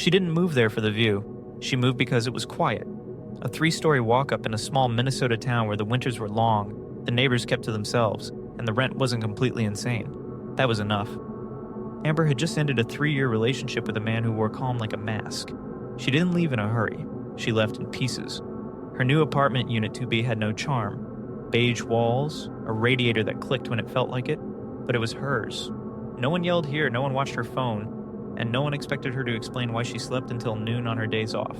She didn't move there for the view. She moved because it was quiet. A 3-story walk-up in a small Minnesota town where the winters were long, the neighbors kept to themselves, and the rent wasn't completely insane. That was enough. Amber had just ended a 3-year relationship with a man who wore calm like a mask. She didn't leave in a hurry. She left in pieces. Her new apartment, Unit 2B, had no charm. Beige walls, a radiator that clicked when it felt like it, but it was hers. No one yelled here, no one watched her phone, and no one expected her to explain why she slept until noon on her days off.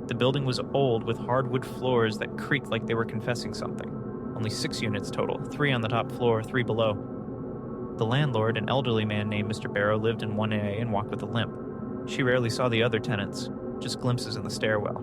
The building was old, with hardwood floors that creaked like they were confessing something. Only 6 units total, 3 on the top floor, 3 below. The landlord, an elderly man named Mr. Barrow, lived in 1A and walked with a limp. She rarely saw the other tenants, just glimpses in the stairwell.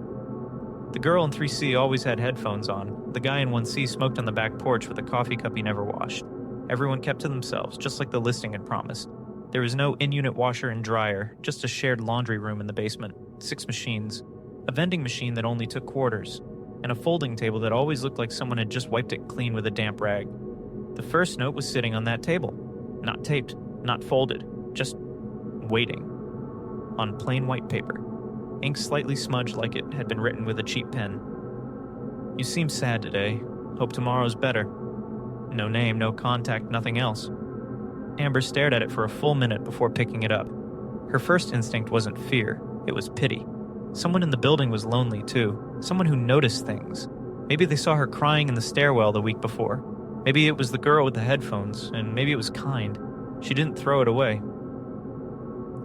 The girl in 3C always had headphones on. The guy in 1C smoked on the back porch with a coffee cup he never washed. Everyone kept to themselves, just like the listing had promised. There was no in-unit washer and dryer, just a shared laundry room in the basement, 6 machines, a vending machine that only took quarters, and a folding table that always looked like someone had just wiped it clean with a damp rag. The first note was sitting on that table. Not taped, not folded, just waiting. On plain white paper. Ink slightly smudged like it had been written with a cheap pen. You seem sad today. Hope tomorrow's better. No name, no contact, nothing else. Amber stared at it for a full minute before picking it up. Her first instinct wasn't fear, it was pity. Someone in the building was lonely too. Someone who noticed things. Maybe they saw her crying in the stairwell the week before. Maybe it was the girl with the headphones, and maybe it was kind. She didn't throw it away.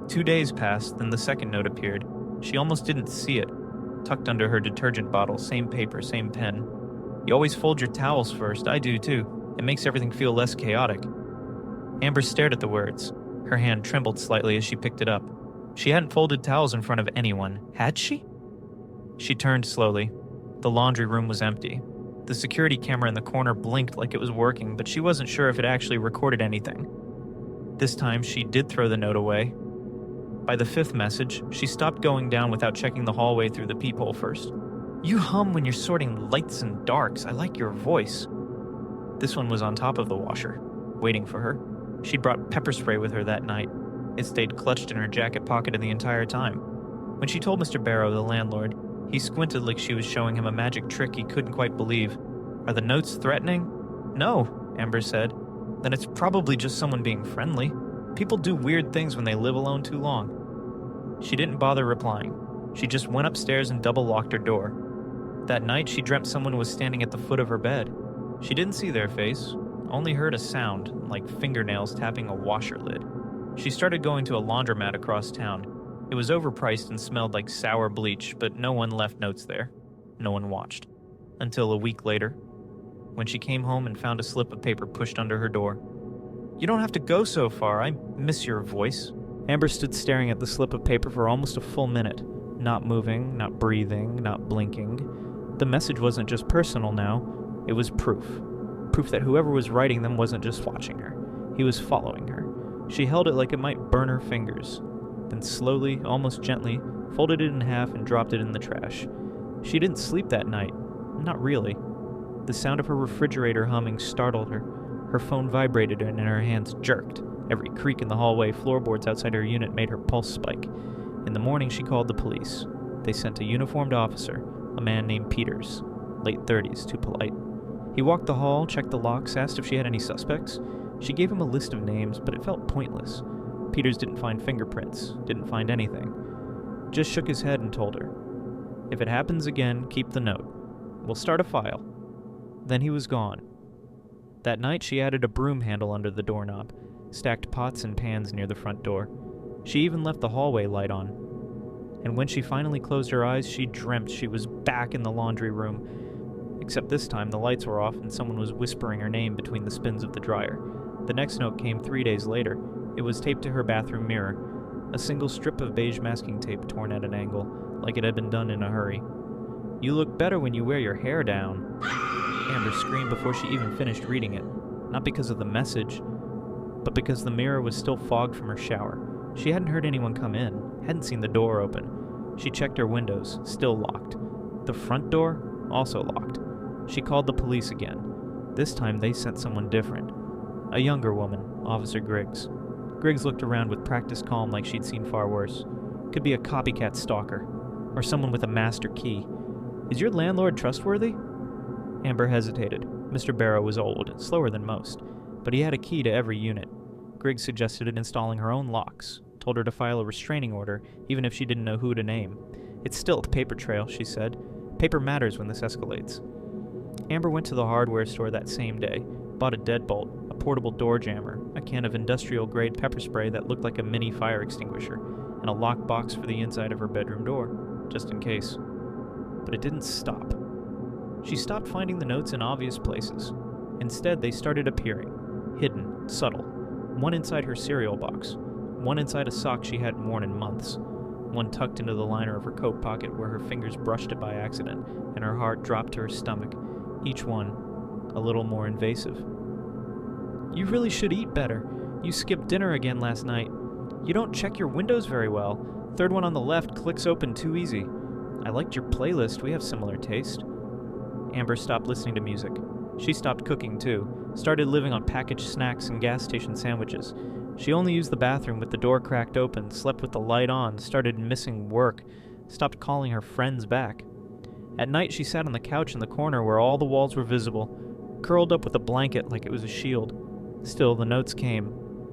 2 days passed, then the second note appeared. She almost didn't see it. Tucked under her detergent bottle, same paper, same pen. You always fold your towels first, I do too. It makes everything feel less chaotic. Amber stared at the words. Her hand trembled slightly as she picked it up. She hadn't folded towels in front of anyone, had she? She turned slowly. The laundry room was empty. The security camera in the corner blinked like it was working, but she wasn't sure if it actually recorded anything. This time, she did throw the note away. By the 5th message, she stopped going down without checking the hallway through the peephole first. You hum when you're sorting lights and darks. I like your voice. This one was on top of the washer, waiting for her. She'd brought pepper spray with her that night. It stayed clutched in her jacket pocket the entire time. When she told Mr. Barrow, the landlord, he squinted like she was showing him a magic trick he couldn't quite believe. Are the notes threatening? No, Amber said. Then it's probably just someone being friendly. People do weird things when they live alone too long. She didn't bother replying. She just went upstairs and double-locked her door. That night, she dreamt someone was standing at the foot of her bed. She didn't see their face, only heard a sound, like fingernails tapping a washer lid. She started going to a laundromat across town. It was overpriced and smelled like sour bleach, but no one left notes there. No one watched. Until a week later, when she came home and found a slip of paper pushed under her door. You don't have to go so far. I miss your voice. Amber stood staring at the slip of paper for almost a full minute, not moving, not breathing, not blinking. The message wasn't just personal now, it was proof. Proof that whoever was writing them wasn't just watching her. He was following her. She held it like it might burn her fingers, then slowly, almost gently, folded it in half and dropped it in the trash. She didn't sleep that night. Not really. The sound of her refrigerator humming startled her. Her phone vibrated and her hands jerked. Every creak in the hallway floorboards outside her unit made her pulse spike. In the morning, she called the police. They sent a uniformed officer, a man named Peters, late 30s, too polite. He walked the hall, checked the locks, asked if she had any suspects. She gave him a list of names, but it felt pointless. Peters didn't find fingerprints, didn't find anything. Just shook his head and told her, if it happens again, keep the note. We'll start a file. Then he was gone. That night, she added a broom handle under the doorknob, stacked pots and pans near the front door. She even left the hallway light on. And when she finally closed her eyes, she dreamt she was back in the laundry room. Except this time, the lights were off and someone was whispering her name between the spins of the dryer. The next note came 3 days later. It was taped to her bathroom mirror. A single strip of beige masking tape torn at an angle, like it had been done in a hurry. You look better when you wear your hair down. Amber screamed before she even finished reading it. Not because of the message, but because the mirror was still fogged from her shower. She hadn't heard anyone come in, hadn't seen the door open. She checked her windows, still locked. The front door, also locked. She called the police again. This time they sent someone different. A younger woman, Officer Griggs. Griggs looked around with practiced calm like she'd seen far worse. Could be a copycat stalker, or someone with a master key. Is your landlord trustworthy? Amber hesitated. Mr. Barrow was old, slower than most, but he had a key to every unit. Griggs suggested installing her own locks, told her to file a restraining order, even if she didn't know who to name. It's still a paper trail, she said. Paper matters when this escalates. Amber went to the hardware store that same day, bought a deadbolt, a portable door jammer, a can of industrial-grade pepper spray that looked like a mini fire extinguisher, and a lock box for the inside of her bedroom door, just in case. But it didn't stop. She stopped finding the notes in obvious places. Instead, they started appearing, hidden, subtle. One inside her cereal box, one inside a sock she hadn't worn in months, one tucked into the liner of her coat pocket where her fingers brushed it by accident, and her heart dropped to her stomach, each one a little more invasive. You really should eat better. You skipped dinner again last night. You don't check your windows very well. Third one on the left clicks open too easy. I liked your playlist. We have similar taste. Amber stopped listening to music. She stopped cooking too, started living on packaged snacks and gas station sandwiches. She only used the bathroom with the door cracked open, slept with the light on, started missing work, stopped calling her friends back. At night she sat on the couch in the corner where all the walls were visible, curled up with a blanket like it was a shield. Still, the notes came.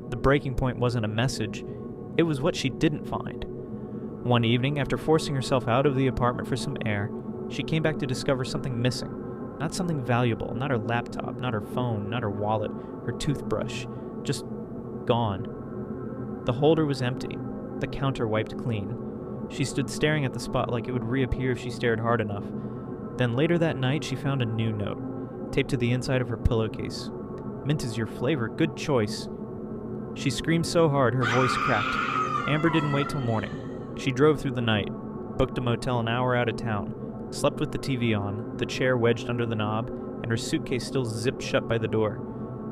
The breaking point wasn't a message. It was what she didn't find. One evening, after forcing herself out of the apartment for some air, she came back to discover something missing. Not something valuable, not her laptop, not her phone, not her wallet, her toothbrush. Just gone. The holder was empty, the counter wiped clean. She stood staring at the spot like it would reappear if she stared hard enough. Then later that night, she found a new note, taped to the inside of her pillowcase. Mint is your flavor, good choice. She screamed so hard her voice cracked. Amber didn't wait till morning. She drove through the night, booked a motel an hour out of town, slept with the TV on, the chair wedged under the knob, and her suitcase still zipped shut by the door.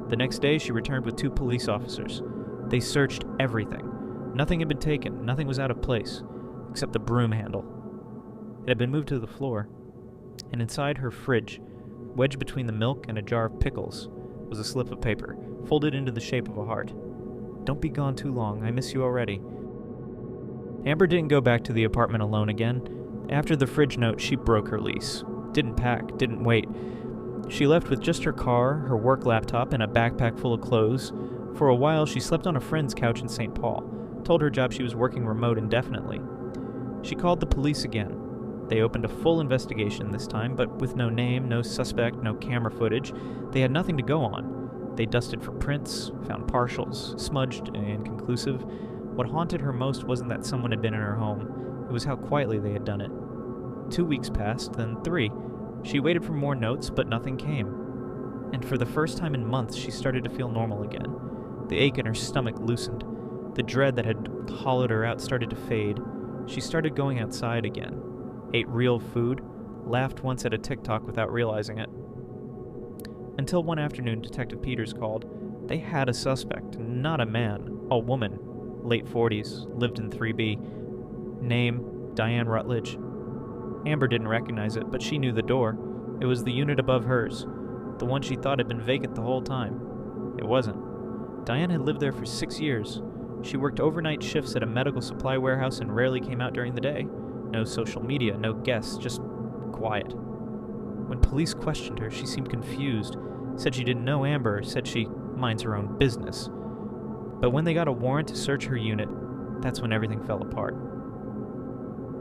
The next day, she returned with 2 police officers. They searched everything. Nothing had been taken, nothing was out of place, except the broom handle. It had been moved to the floor, and inside her fridge, wedged between the milk and a jar of pickles, was a slip of paper, folded into the shape of a heart. Don't be gone too long, I miss you already. Amber didn't go back to the apartment alone again. After the fridge note, she broke her lease. Didn't pack, didn't wait. She left with just her car, her work laptop, and a backpack full of clothes. For a while, she slept on a friend's couch in St. Paul, told her job she was working remote indefinitely. She called the police again. They opened a full investigation this time, but with no name, no suspect, no camera footage. They had nothing to go on. They dusted for prints, found partials, smudged and inconclusive. What haunted her most wasn't that someone had been in her home. It was how quietly they had done it. 2 weeks passed, then 3. She waited for more notes, but nothing came. And for the first time in months, she started to feel normal again. The ache in her stomach loosened. The dread that had hollowed her out started to fade. She started going outside again, ate real food, laughed once at a TikTok without realizing it. Until one afternoon, Detective Peters called. They had a suspect, not a man, a woman, late 40s, lived in 3B. Name, Diane Rutledge. Amber didn't recognize it, but she knew the door. It was the unit above hers, the one she thought had been vacant the whole time. It wasn't. Diane had lived there for 6 years. She worked overnight shifts at a medical supply warehouse and rarely came out during the day. No social media, no guests, just quiet. When police questioned her, she seemed confused, said she didn't know Amber, said she minds her own business. But when they got a warrant to search her unit, that's when everything fell apart.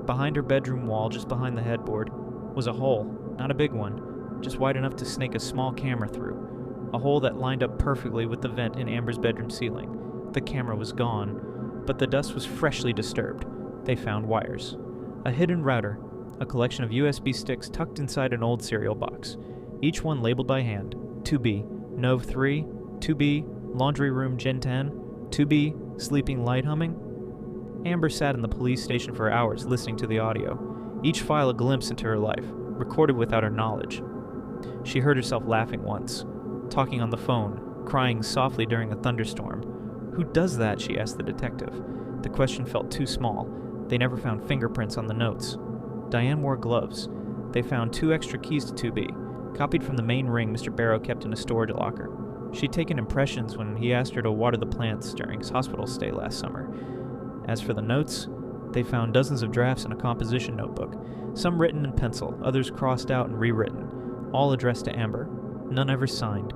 Behind her bedroom wall, just behind the headboard, was a hole, not a big one, just wide enough to snake a small camera through. A hole that lined up perfectly with the vent in Amber's bedroom ceiling. The camera was gone, but the dust was freshly disturbed. They found wires. A hidden router, a collection of USB sticks tucked inside an old cereal box, each one labeled by hand. 2B, Nov 3, 2B, Laundry Room Gen 10, 2B, Sleeping Light Humming. Amber sat in the police station for hours listening to the audio, each file a glimpse into her life, recorded without her knowledge. She heard herself laughing once, talking on the phone, crying softly during a thunderstorm. Who does that? She asked the detective. The question felt too small. They never found fingerprints on the notes. Diane wore gloves. They found 2 extra keys to 2B, copied from the main ring Mr. Barrow kept in a storage locker. She'd taken impressions when he asked her to water the plants during his hospital stay last summer. As for the notes, They found dozens of drafts in a composition notebook, some written in pencil, others crossed out and rewritten, all addressed to Amber. None ever signed.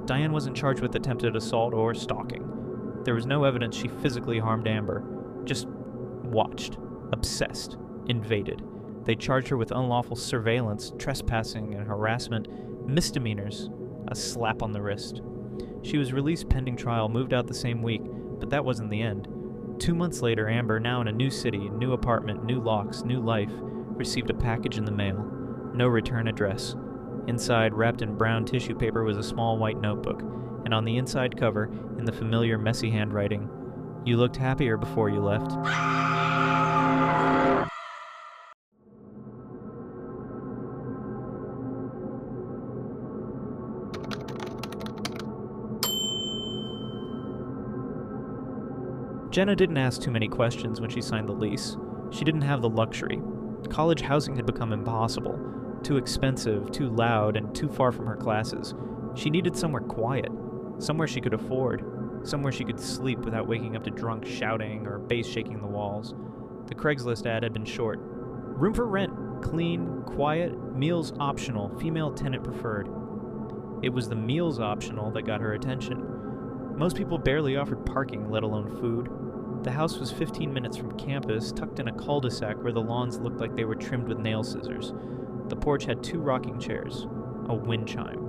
Diane wasn't charged with attempted assault or stalking. There was no evidence she physically harmed Amber, just watched, obsessed, invaded. They charged her with unlawful surveillance, trespassing, and harassment, misdemeanors, a slap on the wrist. She was released pending trial, moved out the same week, but that wasn't the end. 2 months later, Amber, now in a new city, new apartment, new locks, new life, received a package in the mail. No return address. Inside, wrapped in brown tissue paper, was a small white notebook, and on the inside cover, in the familiar messy handwriting, "You looked happier before you left." Jenna didn't ask too many questions when she signed the lease. She didn't have the luxury. College housing had become impossible, too expensive, too loud, and too far from her classes. She needed somewhere quiet, somewhere she could afford, somewhere she could sleep without waking up to drunk shouting or bass shaking the walls. The Craigslist ad had been short. Room for rent, clean, quiet, meals optional, female tenant preferred. It was the meals optional that got her attention. Most people barely offered parking, let alone food. The house was 15 minutes from campus, tucked in a cul-de-sac where the lawns looked like they were trimmed with nail scissors. The porch had 2 rocking chairs, a wind chime,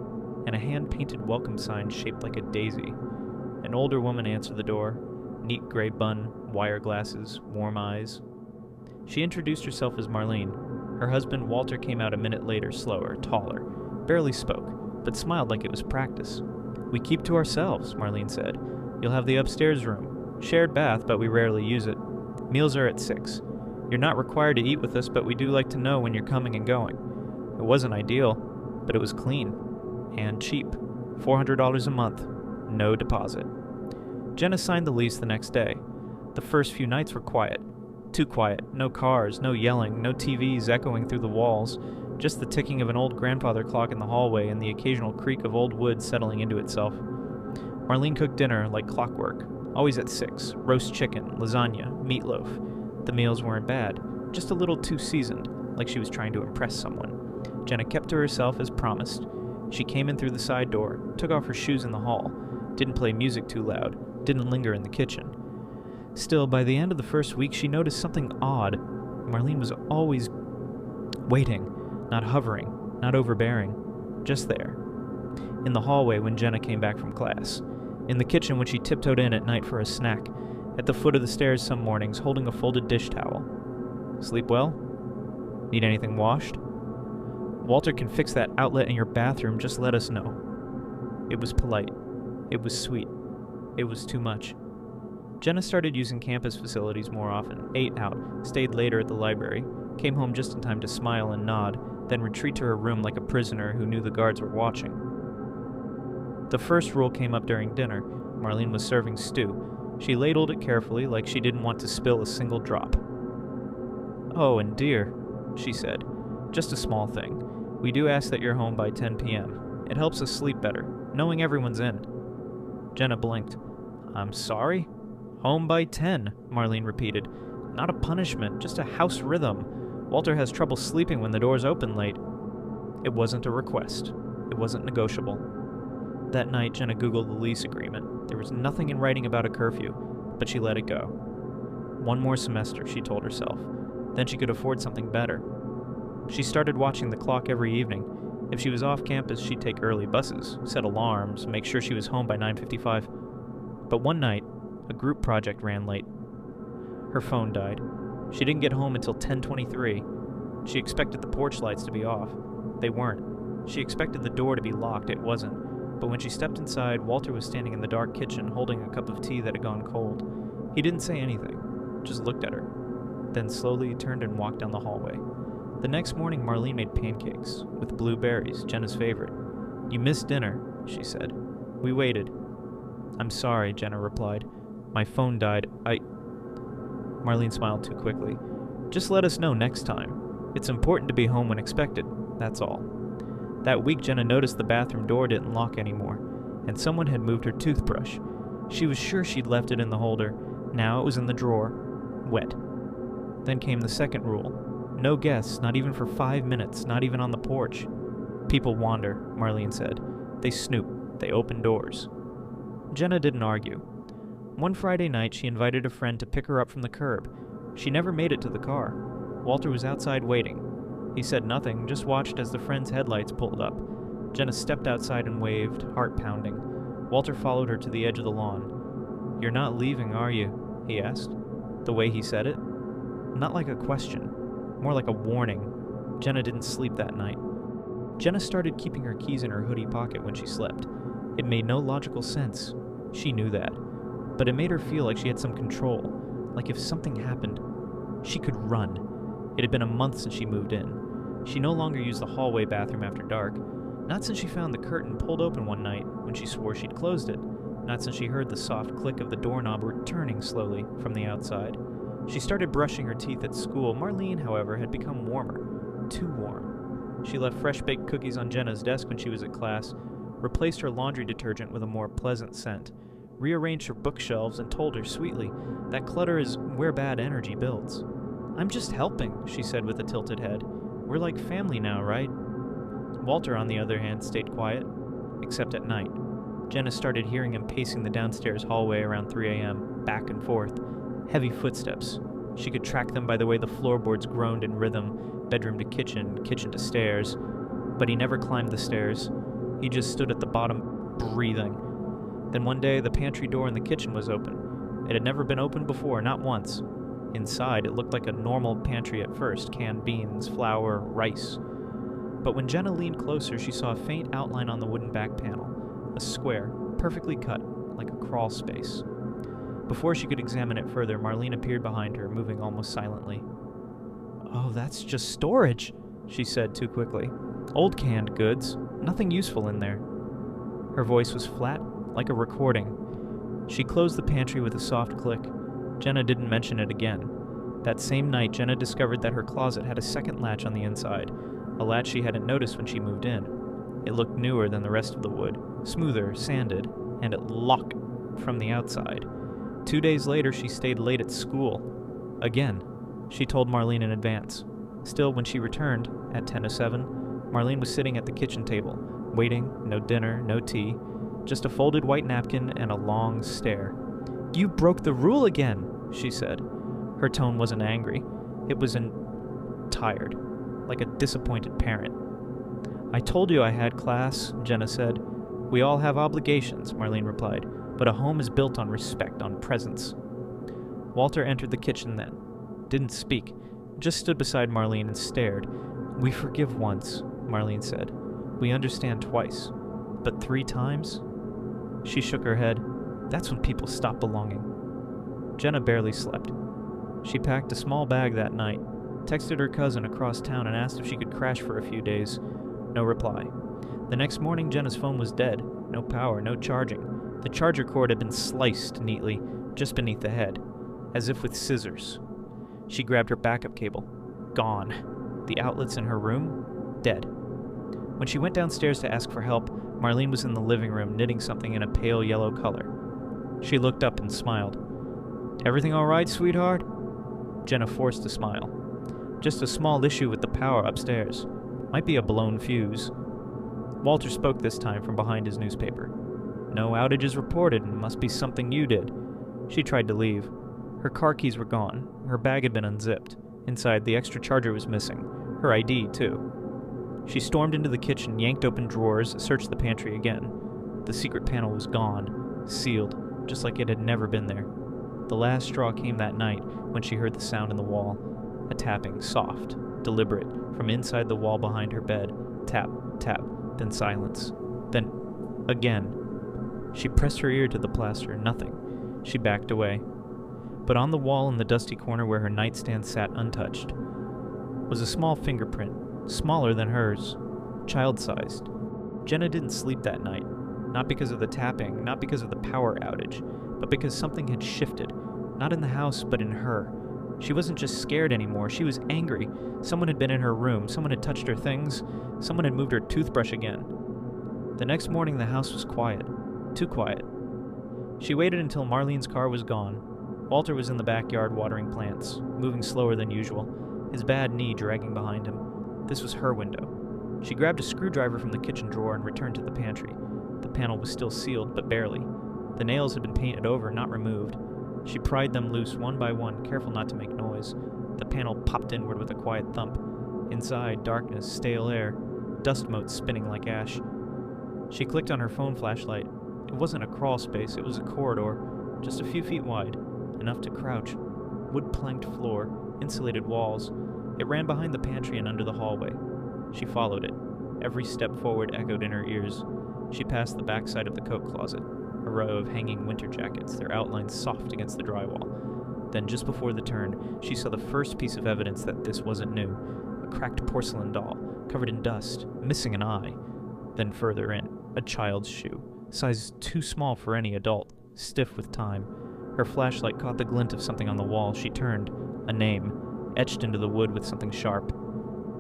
and a hand-painted welcome sign shaped like a daisy. An older woman answered the door, neat gray bun, wire glasses, warm eyes. She introduced herself as Marlene. Her husband, Walter, came out a minute later, slower, taller, barely spoke, but smiled like it was practice. "We keep to ourselves," Marlene said. "You'll have the upstairs room. Shared bath, but we rarely use it. Meals are at 6. You're not required to eat with us, but we do like to know when you're coming and going." It wasn't ideal, but it was clean. And cheap. $400 a month. No deposit. Jenna signed the lease the next day. The first few nights were quiet. Too quiet. No cars, no yelling, no TVs echoing through the walls. Just the ticking of an old grandfather clock in the hallway and the occasional creak of old wood settling into itself. Marlene cooked dinner like clockwork. Always at 6. Roast chicken, lasagna, meatloaf. The meals weren't bad. Just a little too seasoned, like she was trying to impress someone. Jenna kept to herself as promised. She came in through the side door, took off her shoes in the hall, didn't play music too loud, didn't linger in the kitchen. Still, by the end of the first week, she noticed something odd. Marlene was always waiting, not hovering, not overbearing, just there. In the hallway when Jenna came back from class. In the kitchen when she tiptoed in at night for a snack. At the foot of the stairs some mornings, holding a folded dish towel. "Sleep well? Need anything washed? Walter can fix that outlet in your bathroom, just let us know." It was polite. It was sweet. It was too much. Jenna started using campus facilities more often, ate out, stayed later at the library, came home just in time to smile and nod, then retreat to her room like a prisoner who knew the guards were watching. The first rule came up during dinner. Marlene was serving stew. She ladled it carefully, like she didn't want to spill a single drop. "Oh, and dear," she said, "just a small thing. We do ask that you're home by 10 p.m. It helps us sleep better, knowing everyone's in." Jenna blinked. "I'm sorry?" "Home by 10, Marlene repeated. "Not a punishment, just a house rhythm. Walter has trouble sleeping when the doors open late." It wasn't a request. It wasn't negotiable. That night, Jenna Googled the lease agreement. There was nothing in writing about a curfew, but she let it go. One more semester, she told herself. Then she could afford something better. She started watching the clock every evening. If she was off campus, she'd take early buses, set alarms, make sure she was home by 9:55. But one night, a group project ran late. Her phone died. She didn't get home until 10:23. She expected the porch lights to be off. They weren't. She expected the door to be locked. It wasn't. But when she stepped inside, Walter was standing in the dark kitchen holding a cup of tea that had gone cold. He didn't say anything, just looked at her. Then slowly turned and walked down the hallway. The next morning, Marlene made pancakes with blueberries, Jenna's favorite. "You missed dinner," she said. "We waited." "I'm sorry," Jenna replied. "My phone died. Marlene smiled too quickly. "Just let us know next time. It's important to be home when expected, that's all." That week, Jenna noticed the bathroom door didn't lock anymore, and someone had moved her toothbrush. She was sure she'd left it in the holder. Now it was in the drawer, wet. Then came the second rule. No guests, not even for 5 minutes, not even on the porch. People wander, Marlene said. They snoop. They open doors. Jenna didn't argue. One Friday night, she invited a friend to pick her up from the curb. She never made it to the car. Walter was outside waiting. He said nothing, just watched as the friend's headlights pulled up. Jenna stepped outside and waved, heart pounding. Walter followed her to the edge of the lawn. "You're not leaving, are you?" he asked. The way he said it? Not like a question, more like a warning. Jenna didn't sleep that night. Jenna started keeping her keys in her hoodie pocket when she slept. It made no logical sense. She knew that. But it made her feel like she had some control, like if something happened, she could run. It had been a month since she moved in. She no longer used the hallway bathroom after dark, not since she found the curtain pulled open one night when she swore she'd closed it, not since she heard the soft click of the doorknob returning slowly from the outside. She started brushing her teeth at school. Marlene, however, had become warmer. Too warm. She left fresh-baked cookies on Jenna's desk when she was at class, replaced her laundry detergent with a more pleasant scent, rearranged her bookshelves, and told her sweetly that clutter is where bad energy builds. "I'm just helping," she said with a tilted head. "We're like family now, right?" Walter, on the other hand, stayed quiet, except at night. Jenna started hearing him pacing the downstairs hallway around 3 a.m., back and forth. Heavy footsteps. She could track them by the way the floorboards groaned in rhythm, bedroom to kitchen, kitchen to stairs. But he never climbed the stairs. He just stood at the bottom, breathing. Then one day, the pantry door in the kitchen was open. It had never been opened before, not once. Inside, it looked like a normal pantry at first, canned beans, flour, rice. But when Jenna leaned closer, she saw a faint outline on the wooden back panel, a square, perfectly cut, like a crawl space. Before she could examine it further, Marlene appeared behind her, moving almost silently. "Oh, that's just storage," she said too quickly. "Old canned goods, nothing useful in there." Her voice was flat, like a recording. She closed the pantry with a soft click. Jenna didn't mention it again. That same night, Jenna discovered that her closet had a second latch on the inside, a latch she hadn't noticed when she moved in. It looked newer than the rest of the wood, smoother, sanded, and it locked from the outside. 2 days later, she stayed late at school. Again, she told Marlene in advance. Still, when she returned, at 10:07, Marlene was sitting at the kitchen table, waiting, no dinner, no tea, just a folded white napkin and a long stare. "You broke the rule again," she said. Her tone wasn't angry. It was tired, like a disappointed parent. "I told you I had class," Jenna said. "We all have obligations," Marlene replied, "but a home is built on respect, on presence." Walter entered the kitchen then. Didn't speak, just stood beside Marlene and stared. "We forgive once," Marlene said. "We understand twice. But 3 times?" She shook her head. "That's when people stop belonging." Jenna barely slept. She packed a small bag that night, texted her cousin across town and asked if she could crash for a few days. No reply. The next morning, Jenna's phone was dead. No power, no charging. The charger cord had been sliced neatly, just beneath the head, as if with scissors. She grabbed her backup cable. Gone. The outlets in her room? Dead. When she went downstairs to ask for help, Marlene was in the living room knitting something in a pale yellow color. She looked up and smiled. "Everything all right, sweetheart?" Jenna forced a smile. "Just a small issue with the power upstairs. Might be a blown fuse." Walter spoke this time from behind his newspaper. "No outages reported, and must be something you did." She tried to leave. Her car keys were gone. Her bag had been unzipped. Inside, the extra charger was missing. Her ID, too. She stormed into the kitchen, yanked open drawers, searched the pantry again. The secret panel was gone, sealed, just like it had never been there. The last straw came that night when she heard the sound in the wall. A tapping, soft, deliberate, from inside the wall behind her bed. Tap, tap, then silence. Then, again. She pressed her ear to the plaster. Nothing. She backed away. But on the wall in the dusty corner where her nightstand sat untouched was a small fingerprint, smaller than hers, child-sized. Jenna didn't sleep that night, not because of the tapping, not because of the power outage, but because something had shifted, not in the house, but in her. She wasn't just scared anymore, she was angry. Someone had been in her room, someone had touched her things, someone had moved her toothbrush again. The next morning the house was quiet, too quiet. She waited until Marlene's car was gone. Walter was in the backyard watering plants, moving slower than usual, his bad knee dragging behind him. This was her window. She grabbed a screwdriver from the kitchen drawer and returned to the pantry. The panel was still sealed, but barely. The nails had been painted over, not removed. She pried them loose one by one, careful not to make noise. The panel popped inward with a quiet thump. Inside, darkness, stale air, dust motes spinning like ash. She clicked on her phone flashlight. It wasn't a crawl space, it was a corridor, just a few feet wide, enough to crouch. Wood-planked floor, insulated walls. It ran behind the pantry and under the hallway. She followed it. Every step forward echoed in her ears. She passed the backside of the coat closet, a row of hanging winter jackets, their outlines soft against the drywall. Then, just before the turn, she saw the first piece of evidence that this wasn't new. A cracked porcelain doll, covered in dust, missing an eye. Then further in, a child's shoe, size too small for any adult, stiff with time. Her flashlight caught the glint of something on the wall. She turned. A name, etched into the wood with something sharp.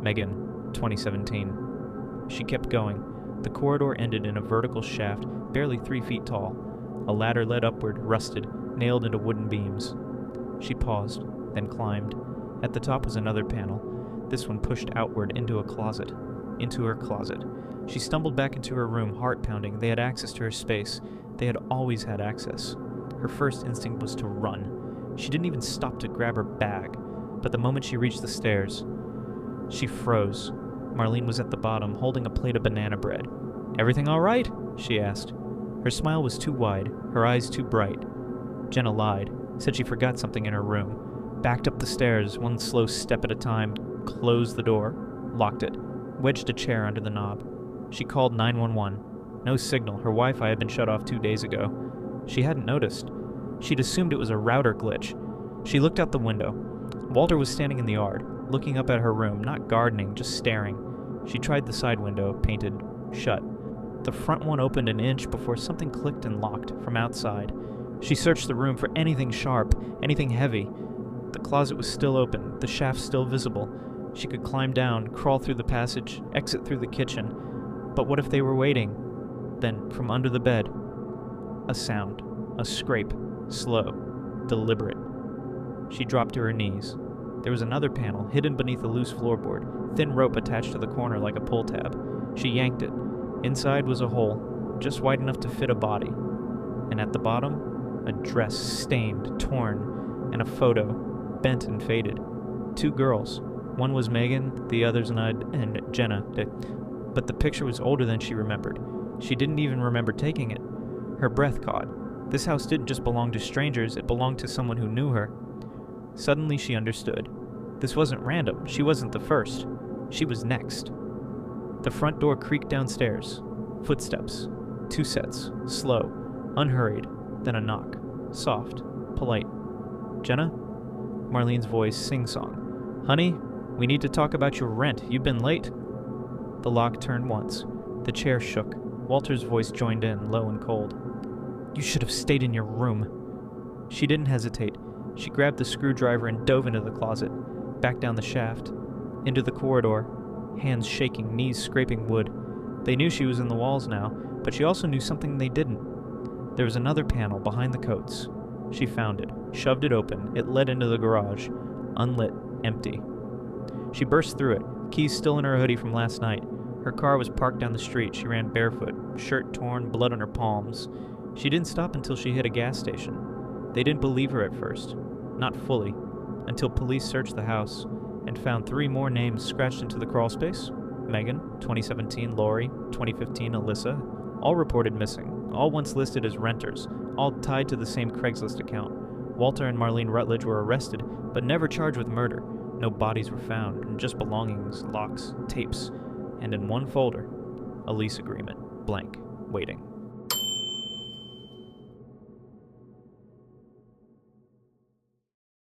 Megan, 2017. She kept going. The corridor ended in a vertical shaft, barely 3 feet tall. A ladder led upward, rusted, nailed into wooden beams. She paused, then climbed. At the top was another panel. This one pushed outward into a closet. Into her closet. She stumbled back into her room, heart pounding. They had access to her space. They had always had access. Her first instinct was to run. She didn't even stop to grab her bag. But the moment she reached the stairs, she froze. Marlene was at the bottom, holding a plate of banana bread. "Everything all right?" she asked. Her smile was too wide, her eyes too bright. Jenna lied, said she forgot something in her room. Backed up the stairs, one slow step at a time, closed the door, locked it, wedged a chair under the knob. She called 911. No signal, her Wi-Fi had been shut off 2 days ago. She hadn't noticed. She'd assumed it was a router glitch. She looked out the window. Walter was standing in the yard, looking up at her room, not gardening, just staring. She tried the side window, painted shut. The front one opened an inch before something clicked and locked from outside. She searched the room for anything sharp, anything heavy. The closet was still open, the shaft still visible. She could climb down, crawl through the passage, exit through the kitchen. But what if they were waiting? Then, from under the bed, a sound, a scrape, slow, deliberate. She dropped to her knees. There was another panel, hidden beneath a loose floorboard, thin rope attached to the corner like a pull tab. She yanked it. Inside was a hole, just wide enough to fit a body. And at the bottom, a dress stained, torn, and a photo, bent and faded. 2 girls. One was Megan, the other's and Jenna. But the picture was older than she remembered. She didn't even remember taking it. Her breath caught. This house didn't just belong to strangers, it belonged to someone who knew her. Suddenly she understood. This wasn't random. She wasn't the first. She was next. The front door creaked downstairs. Footsteps. 2 sets. Slow. Unhurried. Then a knock. Soft. Polite. "Jenna?" Marlene's voice sing-song. "Honey, we need to talk about your rent. You've been late." The lock turned once. The chair shook. Walter's voice joined in, low and cold. "You should have stayed in your room." She didn't hesitate. She grabbed the screwdriver and dove into the closet, back down the shaft, into the corridor, hands shaking, knees scraping wood. They knew she was in the walls now, but she also knew something they didn't. There was another panel behind the coats. She found it, shoved it open. It led into the garage, unlit, empty. She burst through it, keys still in her hoodie from last night. Her car was parked down the street. She ran barefoot, shirt torn, blood on her palms. She didn't stop until she hit a gas station. They didn't believe her at first. Not fully, until police searched the house and found 3 more names scratched into the crawl space. Megan, 2017, Lori, 2015, Alyssa, all reported missing, all once listed as renters, all tied to the same Craigslist account. Walter and Marlene Rutledge were arrested, but never charged with murder. No bodies were found, just belongings, locks, tapes, and in one folder, a lease agreement, blank, waiting.